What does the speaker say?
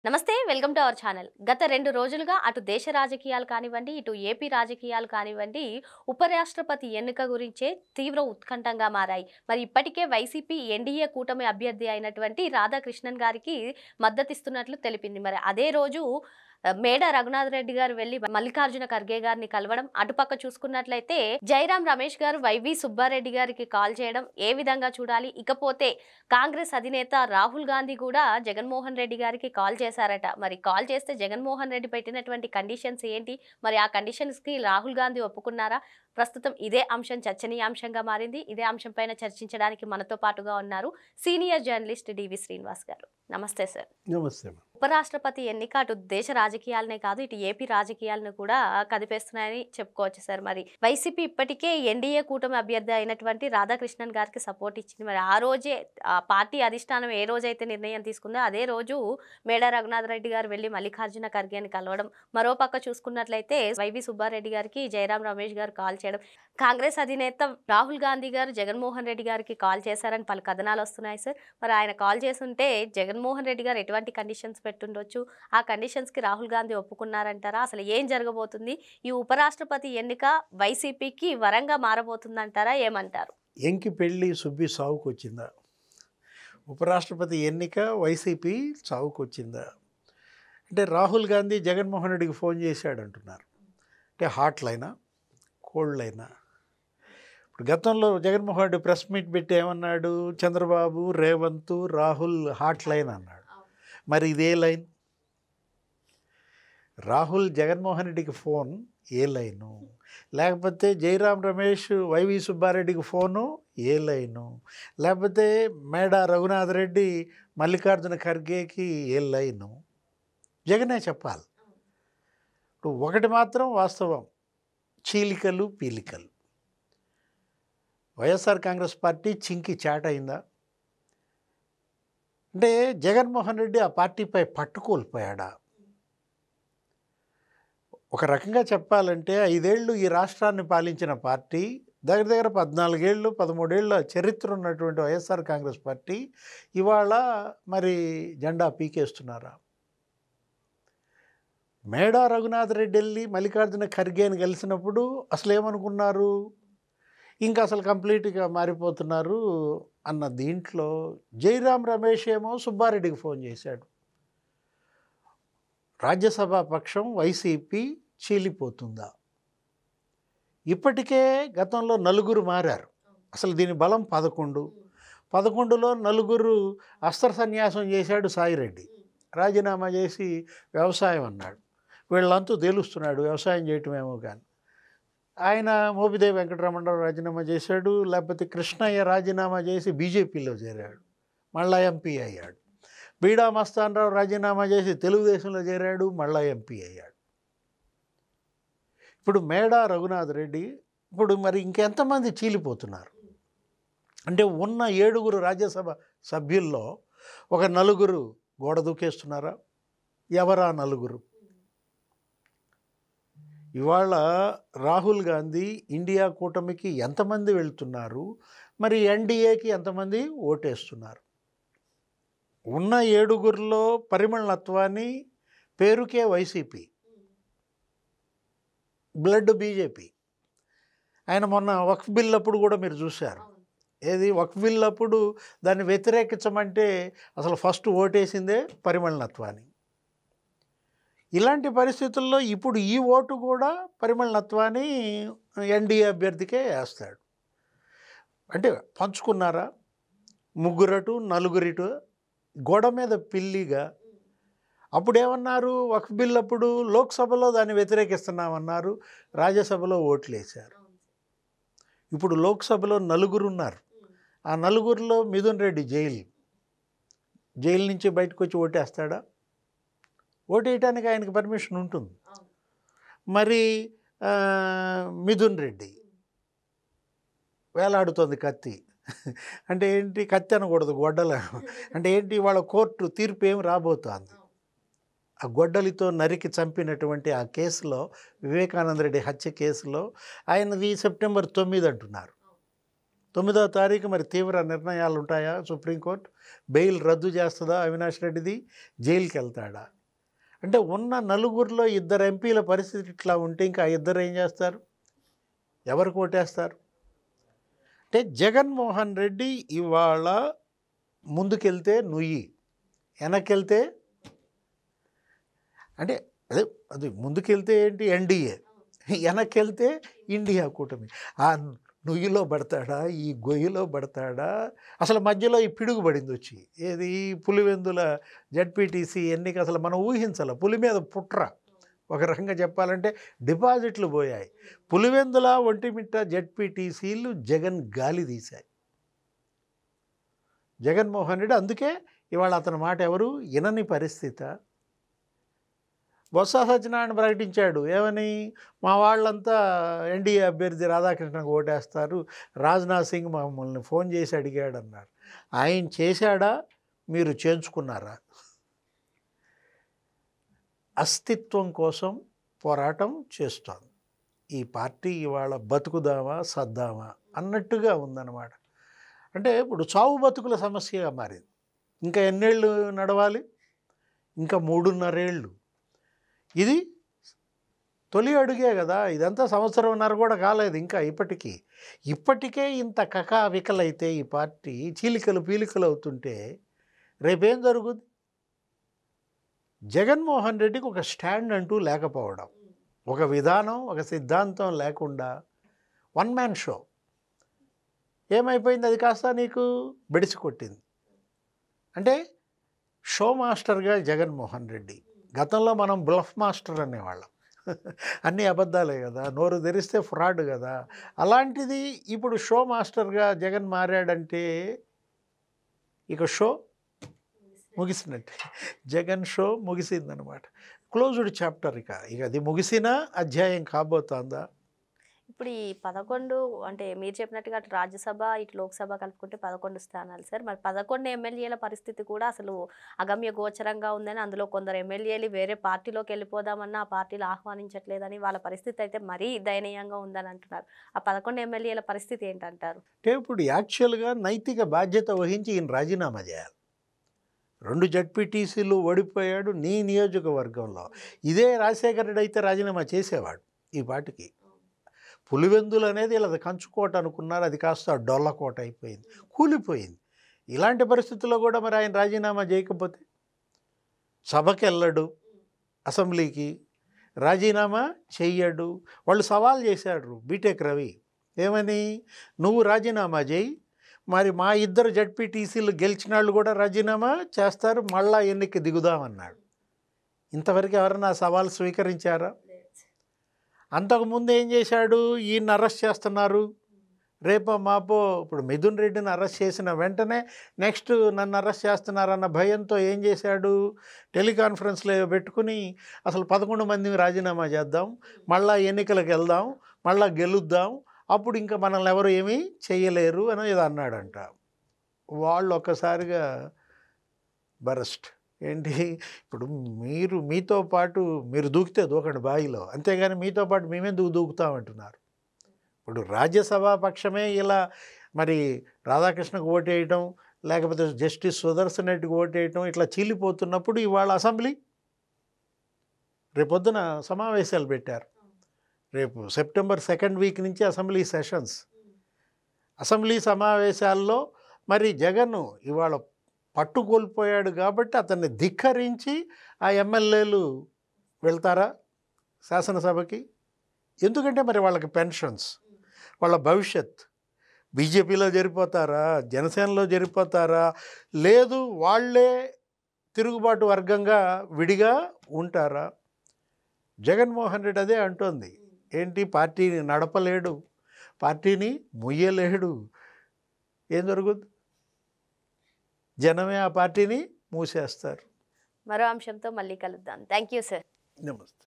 నమస్తే welcome to our channel. గత 2 రోజులుగా అటు దేశ రాజకీయాలు కానివ్వండి, ఇటు ఏపీ రాజకీయాలు కానివ్వండి, ఉపరాష్ట్రపతి ఎన్నిక గురించే తీవ్ర ఉత్కంఠంగా మారాయి. మరి ఇప్పటికే వైసీపీ ఎన్డీఏ కూటమి అభ్యర్థి అయినటువంటి రాధాకృష్ణన్ గారికి మద్దతిస్తున్నట్లు తెలిపింది. మరి అదే రోజు మేడ రఘునాథ్ రెడ్డి గారు వెళ్లి మల్లికార్జున ఖర్గే గారిని కలవడం, అటుపక్క చూసుకున్నట్లయితే జైరాం రమేష్ గారు వైవి సుబ్బారెడ్డి గారికి కాల్ చేయడం ఏ విధంగా చూడాలి? ఇకపోతే కాంగ్రెస్ అధినేత రాహుల్ గాంధీ కూడా జగన్మోహన్ రెడ్డి గారికి కాల్ చేశారట. మరి కాల్ చేస్తే జగన్మోహన్ రెడ్డి పెట్టినటువంటి కండిషన్స్ ఏంటి? మరి ఆ కండిషన్స్ కి రాహుల్ గాంధీ ఒప్పుకున్నారా? ప్రస్తుతం ఇదే అంశం చర్చనీయాంశంగా మారింది. ఇదే అంశం పైన చర్చించడానికి మనతో పాటుగా ఉన్నారు సీనియర్ జర్నలిస్ట్ డివి శ్రీనివాస్ గారు. నమస్తే సార్. నమస్తే. ఉపరాష్ట్రపతి ఎన్నిక అటు దేశ రాజకీయాలనే కాదు, ఇటు ఏపీ రాజకీయాలను కూడా కదిపేస్తున్నాయని చెప్పుకోవచ్చు సార్. మరి వైసీపీ ఇప్పటికే ఎన్డీఏ కూటమి అభ్యర్థి అయినటువంటి రాధాకృష్ణన్ గారికి సపోర్ట్ ఇచ్చింది. మరి ఆ రోజే పార్టీ అధిష్టానం ఏ రోజైతే నిర్ణయం తీసుకుందో అదే రోజు మేడ రఘునాథ్ రెడ్డి గారు వెళ్లి మల్లికార్జున ఖర్గేని కలవడం, మరోపక్క చూసుకున్నట్లయితే వైవి సుబ్బారెడ్డి గారికి జైరాం రమేష్ గారు కాల్ చేయడం, కాంగ్రెస్ అధినేత రాహుల్ గాంధీ గారు జగన్మోహన్ రెడ్డి గారికి కాల్ చేశారని పలు కథనాలు వస్తున్నాయి సార్. మరి ఆయన కాల్ చేస్తుంటే జగన్మోహన్ రెడ్డి గారు ఎటువంటి కండిషన్స్ పెట్టుండొచ్చు? ఆ కండిషన్స్ కి రాహుల్ గాంధీ ఒప్పుకున్నారంటారా? అసలు ఏం జరగబోతుంది? ఈ ఉపరాష్ట్రపతి ఎన్నిక వైసీపీకి వరంగా మారబోతుందంటారా? ఏమంటారు? ఎంకి పెళ్ళి సుబ్బి సావుకొచ్చిందా? ఉపరాష్ట్రపతి ఎన్నిక వైసీపీ సావుకొచ్చిందా? అంటే రాహుల్ గాంధీ జగన్మోహన్ రెడ్డికి ఫోన్ చేశాడు అంటున్నారు. అంటే హాట్ లైనా, కోల్డ్ లైనా? ఇప్పుడు గతంలో జగన్మోహన్ రెడ్డి ప్రెస్ మీట్ పెట్టి ఏమన్నాడు? చంద్రబాబు, రేవంత్, రాహుల్ హాట్ లైన్ అన్నాడు. మరి ఇదే లైన్? రాహుల్ జగన్మోహన్ రెడ్డికి ఫోన్ ఏ లైను? లేకపోతే జైరాం రమేష్ వైవి సుబ్బారెడ్డికి ఫోను ఏ లైను? లేకపోతే మేడ రఘునాథ్ రెడ్డి మల్లికార్జున ఖర్గేకి ఏ లైను? జగనే చెప్పాలి. ఇప్పుడు ఒకటి మాత్రం వాస్తవం, చీలికలు పీలికలు. వైఎస్ఆర్ కాంగ్రెస్ పార్టీ చింకి చాటైందా? అంటే జగన్మోహన్ రెడ్డి ఆ పార్టీపై పట్టుకోల్పోయాడా? ఒక రకంగా చెప్పాలంటే 5 ఏళ్ళు ఈ రాష్ట్రాన్ని పాలించిన పార్టీ, దగ్గర దగ్గర 14 ఏళ్ళు 13 ఏళ్ళ చరిత్ర ఉన్నటువంటి వైఎస్ఆర్ కాంగ్రెస్ పార్టీ ఇవాళ మరి జెండా పీకేస్తున్నారా? మేడా రఘునాథ్ రెడ్డి వెళ్ళి మల్లికార్జున ఖర్గేని కలిసినప్పుడు అసలు ఏమనుకున్నారు? ఇంకా అసలు కంప్లీట్గా మారిపోతున్నారు అన్న దీంట్లో జైరాం రమేష్ ఏమో సుబ్బారెడ్డికి ఫోన్ చేశాడు. రాజ్యసభ పక్షం వైసీపీ చీలిపోతుందా? ఇప్పటికే గతంలో 9 మారారు. అసలు దీని బలం 11. 11లో 9 అస్త్ర సన్యాసం చేశాడు సాయిరెడ్డి. రాజీనామా చేసి వ్యవసాయం అన్నాడు. వీళ్ళంతా తేలుస్తున్నాడు వ్యవసాయం చేయటమేమో కానీ. ఆయన మోపిదేవి వెంకటరమణరావు రాజీనామా చేశాడు. లేకపోతే కృష్ణయ్య రాజీనామా చేసి బీజేపీలో చేరాడు, మళ్ళా ఎంపీ అయ్యాడు. బీడా మస్తానరావు రాజీనామా చేసి తెలుగుదేశంలో చేరాడు, మళ్ళా ఎంపీ అయ్యాడు. ఇప్పుడు మేడా రఘునాథ్ రెడ్డి ఇప్పుడు మరి ఇంకెంతమంది చీలిపోతున్నారు? అంటే ఉన్న 7 రాజ్యసభ సభ్యుల్లో ఒక 4 గోడ దూకేస్తున్నారా? ఎవరా 4? ఇవాళ రాహుల్ గాంధీ ఇండియా కూటమికి ఎంతమంది వెళ్తున్నారు? మరి ఎన్డీఏకి ఎంతమంది ఓటేస్తున్నారు? ఉన్న 7లో పరిమళనత్వాన్ని పేరుకే వైసీపీ, బ్లడ్ బీజేపీ. ఆయన మొన్న వక్ఫ్ బిల్ అప్పుడు కూడా మీరు చూశారు. ఏది వక్ఫ్ బిల్ అప్పుడు దాన్ని వ్యతిరేకించమంటే అసలు ఫస్ట్ ఓటేసిందే పరిమళనత్వాన్ని. ఇలాంటి పరిస్థితుల్లో ఇప్పుడు ఈ ఓటు కూడా పరిమళనత్వాన్ని ఎన్డీఏ అభ్యర్థికే వేస్తాడు. అంటే పంచుకున్నారా? 3 4 గోడ మీద పిల్లిగా. అప్పుడేమన్నారు? వక్ఫ్ బిల్ అప్పుడు లోక్సభలో దాన్ని వ్యతిరేకిస్తున్నామన్నారు, రాజ్యసభలో ఓట్లు వేశారు. ఇప్పుడు లోక్సభలో 4 ఉన్నారు. ఆ 4లో మిథున్ రెడ్డి జైలు నుంచి బయటకు వచ్చి ఓటేస్తాడా? ఓటేయటానికి ఆయనకి పర్మిషన్ ఉంటుంది. మరి మిథున్ రెడ్డి వేలాడుతోంది కత్తి. అంటే ఏంటి? కత్తి అనకూడదు, గొడ్డల. అంటే ఏంటి? వాళ్ళ కోర్టు తీర్పు ఏమి రాబోతోంది? ఆ గొడ్డలితో నరికి చంపినటువంటి ఆ కేసులో, వివేకానంద రెడ్డి హత్య కేసులో ఆయనది సెప్టెంబర్ 9 అంటున్నారు. 9వ తారీఖు మరి తీవ్ర నిర్ణయాలు ఉంటాయా? సుప్రీంకోర్టు బెయిల్ రద్దు చేస్తుందా? అవినాష్ రెడ్డిది జైలుకి వెళ్తాడా? అంటే ఉన్న నలుగురిలో ఇద్దరు ఎంపీల పరిస్థితి ఇట్లా ఉంటే ఇంకా ఆ ఇద్దరు ఏం చేస్తారు? ఎవరు కోటేస్తారు? అంటే జగన్మోహన్ రెడ్డి ఇవాళ ముందుకెళ్తే నుయ్యి, వెనక్కెళ్తే అంటే అదే అది ముందుకెళ్తే ఏంటి ఎన్డీఏ, వెనక్కెళ్తే ఇండియా కూటమి. ఆ నుయ్యిలో పడతాడా, ఈ గొయ్యిలో పడతాడా? అసలు మధ్యలో ఈ పిడుగు పడింది వచ్చి, ఏది పులివెందుల జడ్పీటీసీ ఎన్నిక. అసలు మనం ఊహించాల, పులి మీద పుట్ర. ఒక రకంగా చెప్పాలంటే డిపాజిట్లు పోయాయి. పులివెందుల ఒంటిమిట్ట జడ్పీటీసీలు జగన్ గాలి తీశాయి. జగన్మోహన్ రెడ్డి అందుకే ఇవాళ అతని మాట ఎవరు వినని పరిస్థితి. బొత్స సత్యనారాయణ ప్రకటించాడు ఏమని, మా వాళ్ళంతా ఎన్డీఏ అభ్యర్థి రాధాకృష్ణకు ఓటేస్తారు, రాజ్నాథ్ సింగ్ మమ్మల్ని ఫోన్ చేసి అడిగాడు అన్నారు. ఆయన చేశాడా, మీరు చేయించుకున్నారా? అస్తిత్వం కోసం పోరాటం చేస్తోంది ఈ పార్టీ. ఇవాళ బతుకుదామా సద్దామా అన్నట్టుగా ఉందన్నమాట. అంటే ఇప్పుడు చావు బతుకుల సమస్యగా మారింది. ఇంకా ఎన్నేళ్ళు నడవాలి? ఇంకా 3.5 ఏళ్ళు. ఇది తొలి అడుగే కదా, ఇదంతా 1.5 సంవత్సరం కూడా కాలేదు ఇంకా. ఇప్పటికే ఇంత కకావికలైతే ఈ పార్టీ చీలికలు పీలికలు అవుతుంటే రేపేం జరుగుద్ది? జగన్మోహన్ రెడ్డికి ఒక స్టాండ్ అంటూ లేకపోవడం, ఒక విధానం, ఒక సిద్ధాంతం లేకుండా వన్ మ్యాన్ షో ఏమైపోయింది? అది కాస్త నీకు బెడిసి కొట్టింది. అంటే షో మాస్టర్గా జగన్మోహన్ రెడ్డి. గతంలో మనం బ్లఫ్ మాస్టర్ అనేవాళ్ళం. అన్నీ అబద్ధాలే కదా, నోరు తెరిస్తే ఫ్రాడ్ కదా. అలాంటిది ఇప్పుడు షో మాస్టర్గా జగన్ మారాడంటే ఇక షో ముగిసినట్టే. జగన్ షో ముగిసిందనమాట. Closed chapter. ఇక అది ముగిసిన అధ్యాయం కాబోతోందా? ఇప్పుడు ఈ 11 అంటే మీరు చెప్పినట్టుగా అటు రాజ్యసభ ఇటు లోక్సభ కలుపుకుంటే 11 స్థానాలు సార్. మరి 11 ఎమ్మెల్యేల పరిస్థితి కూడా అసలు అగమ్య గోచరంగా ఉందని, అందులో కొందరు ఎమ్మెల్యేలు వేరే పార్టీలోకి వెళ్ళిపోదామన్నా ఆ పార్టీలు ఆహ్వానించట్లేదని, వాళ్ళ పరిస్థితి అయితే మరీ దయనీయంగా ఉందని అంటున్నారు. ఆ 11 ఎమ్మెల్యేల పరిస్థితి ఏంటంటారు? అంటే ఇప్పుడు యాక్చువల్గా నైతిక బాధ్యత వహించి ఈయన రాజీనామా చేయాలి. 2 జడ్పీటీసీలు ఓడిపోయాడు నీ నియోజకవర్గంలో. ఇదే రాజశేఖర రెడ్డి అయితే రాజీనామా చేసేవాడు ఈ పాటికి. పులివెందులు అనేది ఇలా కంచుకోట అనుకున్నారు, అది కాస్త డొల్లకోట అయిపోయింది, కూలిపోయింది. ఇలాంటి పరిస్థితుల్లో కూడా మరి ఆయన రాజీనామా చేయకపోతే సభకి వెళ్ళడు, అసెంబ్లీకి రాజీనామా చెయ్యడు. వాళ్ళు సవాల్ చేశాడు బీటెక్ రవి ఏమని, నువ్వు రాజీనామా చేయి, మరి మా 2 జడ్పీటీసీలు గెలిచిన వాళ్ళు కూడా రాజీనామా చేస్తారు, మళ్ళా ఎన్నిక దిగుదామన్నాడు. ఇంతవరకు ఎవరన్నా సవాల్ స్వీకరించారా? అంతకుముందు ఏం చేశాడు, ఈయన్ని అరెస్ట్ చేస్తున్నారు, రేపో మాపో ఇప్పుడు మిథున్ రెడ్డిని అరెస్ట్ చేసిన వెంటనే నెక్స్ట్ నన్ను అరెస్ట్ చేస్తున్నారన్న భయంతో ఏం చేశాడు, టెలికాన్ఫరెన్స్లో పెట్టుకుని అసలు 11 మందిని రాజీనామా చేద్దాం, మళ్ళా ఎన్నికలకు వెళ్దాం, మళ్ళా గెలుద్దాం, అప్పుడు ఇంకా మనల్ని ఎవరు ఏమీ చేయలేరు అని ఏదో అన్నాడంట. వాళ్ళు ఒక్కసారిగా బరస్ట్. ఏంటి, ఇప్పుడు మీతో పాటు మీరు దూకితే దూకండి బావిలో, అంతేగాని మీతో పాటు మేమెందుకు దూకుతామంటున్నారు. ఇప్పుడు రాజ్యసభ పక్షమే ఇలా మరి రాధాకృష్ణకు ఓటేయటం, లేకపోతే జస్టిస్ సుదర్శన్ రెడ్డికి ఓటేయటం ఇట్లా చీలిపోతున్నప్పుడు ఇవాళ అసెంబ్లీ రేపొద్దున సమావేశాలు పెట్టారు. రేపు సెప్టెంబర్ 2nd వీక్ నుంచి అసెంబ్లీ సెషన్స్. అసెంబ్లీ సమావేశాల్లో మరి జగన్ ఇవాళ పట్టు కోల్పోయాడు కాబట్టి అతన్ని ధిక్కరించి ఆ ఎమ్మెల్యేలు వెళ్తారా శాసనసభకి? ఎందుకంటే మరి వాళ్ళకి పెన్షన్స్, వాళ్ళ భవిష్యత్ బీజేపీలో జరిపోతారా, జనసేనలో జరిపోతారా, లేదు వాళ్ళే తిరుగుబాటు వర్గంగా విడిగా ఉంటారా? జగన్మోహన్ రెడ్డి అదే అంటోంది. ఏంటి, పార్టీని నడపలేడు, పార్టీని ముయ్యలేడు. ఏం జరుగుద్ది? జనమే ఆ పార్టీని మూసేస్తారు. మరో అంశంతో మళ్ళీ కలుద్దాం. Thank you sir. నమస్తే.